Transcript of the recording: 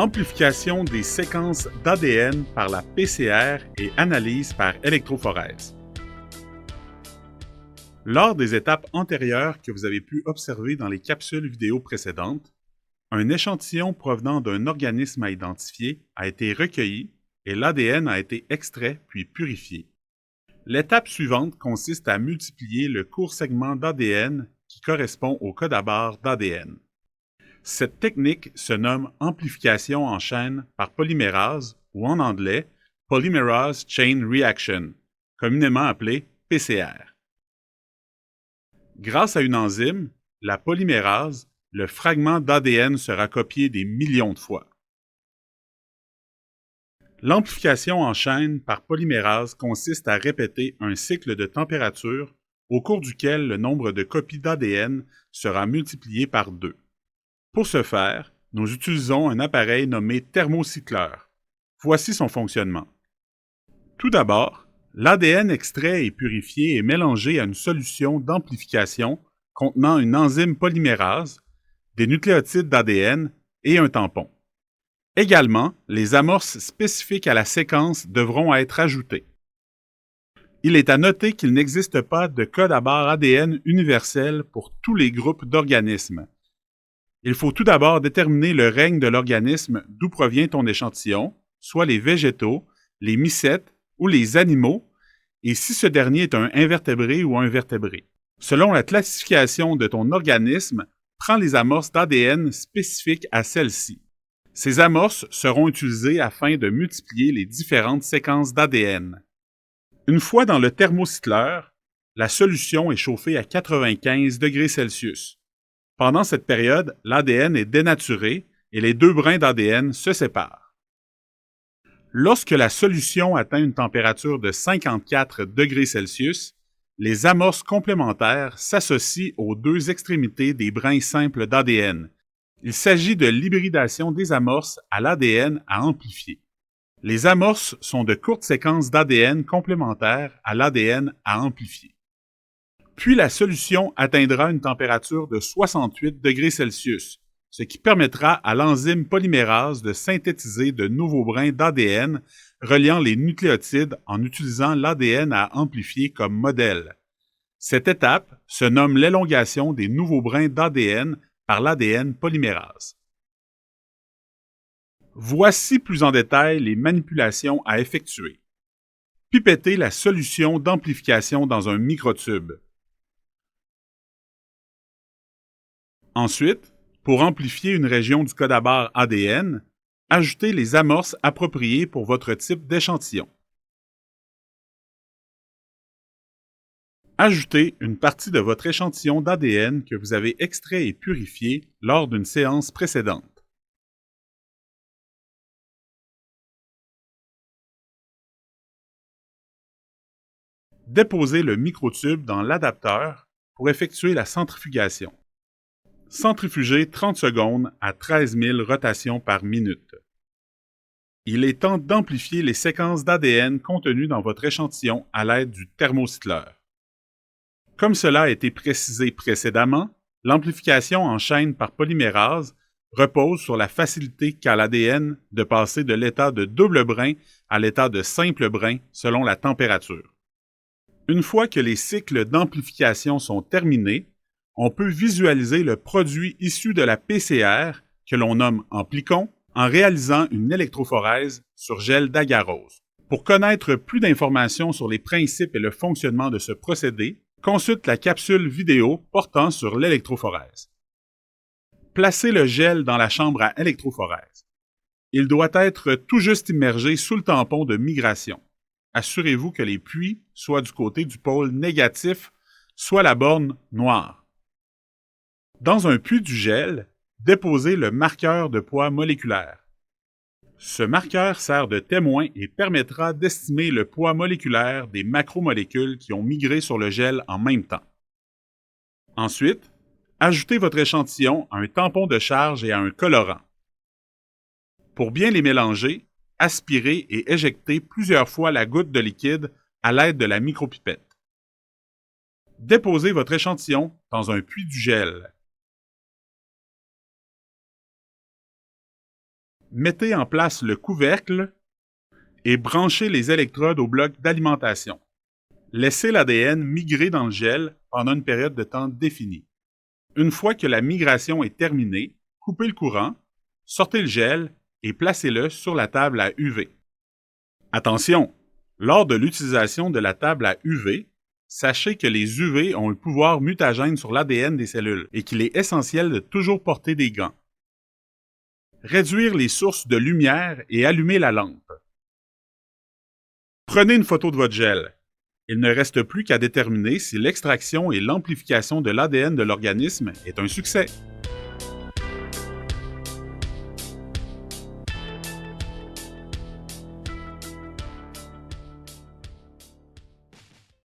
Amplification des séquences d'ADN par la PCR et analyse par électrophorèse. Lors des étapes antérieures que vous avez pu observer dans les capsules vidéo précédentes, un échantillon provenant d'un organisme à identifier a été recueilli et l'ADN a été extrait puis purifié. L'étape suivante consiste à multiplier le court segment d'ADN qui correspond au code à barre d'ADN. Cette technique se nomme amplification en chaîne par polymérase ou en anglais Polymerase Chain Reaction, communément appelée PCR. Grâce à une enzyme, la polymérase, le fragment d'ADN sera copié des millions de fois. L'amplification en chaîne par polymérase consiste à répéter un cycle de température au cours duquel le nombre de copies d'ADN sera multiplié par 2. Pour ce faire, nous utilisons un appareil nommé thermocycleur. Voici son fonctionnement. Tout d'abord, l'ADN extrait et purifié est mélangé à une solution d'amplification contenant une enzyme polymérase, des nucléotides d'ADN et un tampon. Également, les amorces spécifiques à la séquence devront être ajoutées. Il est à noter qu'il n'existe pas de code à barre ADN universel pour tous les groupes d'organismes. Il faut tout d'abord déterminer le règne de l'organisme d'où provient ton échantillon, soit les végétaux, les mycètes ou les animaux, et si ce dernier est un invertébré ou un vertébré. Selon la classification de ton organisme, prends les amorces d'ADN spécifiques à celle-ci. Ces amorces seront utilisées afin de multiplier les différentes séquences d'ADN. Une fois dans le thermocycleur, la solution est chauffée à 95 degrés Celsius. Pendant cette période, l'ADN est dénaturé et les deux brins d'ADN se séparent. Lorsque la solution atteint une température de 54 degrés Celsius, les amorces complémentaires s'associent aux deux extrémités des brins simples d'ADN. Il s'agit de l'hybridation des amorces à l'ADN à amplifier. Les amorces sont de courtes séquences d'ADN complémentaires à l'ADN à amplifier. Puis la solution atteindra une température de 68 degrés Celsius, ce qui permettra à l'enzyme polymérase de synthétiser de nouveaux brins d'ADN reliant les nucléotides en utilisant l'ADN à amplifier comme modèle. Cette étape se nomme l'élongation des nouveaux brins d'ADN par l'ADN polymérase. Voici plus en détail les manipulations à effectuer. Pipetter la solution d'amplification dans un microtube. Ensuite, pour amplifier une région du code à barre ADN, ajoutez les amorces appropriées pour votre type d'échantillon. Ajoutez une partie de votre échantillon d'ADN que vous avez extrait et purifié lors d'une séance précédente. Déposez le microtube dans l'adapteur pour effectuer la centrifugation. Centrifugez 30 secondes à 13 000 rotations par minute. Il est temps d'amplifier les séquences d'ADN contenues dans votre échantillon à l'aide du thermocycleur. Comme cela a été précisé précédemment, l'amplification en chaîne par polymérase repose sur la facilité qu'a l'ADN de passer de l'état de double brin à l'état de simple brin selon la température. Une fois que les cycles d'amplification sont terminés, on peut visualiser le produit issu de la PCR, que l'on nomme amplicon, en réalisant une électrophorèse sur gel d'agarose. Pour connaître plus d'informations sur les principes et le fonctionnement de ce procédé, consulte la capsule vidéo portant sur l'électrophorèse. Placez le gel dans la chambre à électrophorèse. Il doit être tout juste immergé sous le tampon de migration. Assurez-vous que les puits soient du côté du pôle négatif, soit la borne noire. Dans un puits du gel, déposez le marqueur de poids moléculaire. Ce marqueur sert de témoin et permettra d'estimer le poids moléculaire des macromolécules qui ont migré sur le gel en même temps. Ensuite, ajoutez votre échantillon à un tampon de charge et à un colorant. Pour bien les mélanger, aspirez et éjectez plusieurs fois la goutte de liquide à l'aide de la micropipette. Déposez votre échantillon dans un puits du gel. Mettez en place le couvercle et branchez les électrodes au bloc d'alimentation. Laissez l'ADN migrer dans le gel pendant une période de temps définie. Une fois que la migration est terminée, coupez le courant, sortez le gel et placez-le sur la table à UV. Attention! Lors de l'utilisation de la table à UV, sachez que les UV ont un pouvoir mutagène sur l'ADN des cellules et qu'il est essentiel de toujours porter des gants. Réduire les sources de lumière et allumer la lampe. Prenez une photo de votre gel. Il ne reste plus qu'à déterminer si l'extraction et l'amplification de l'ADN de l'organisme est un succès.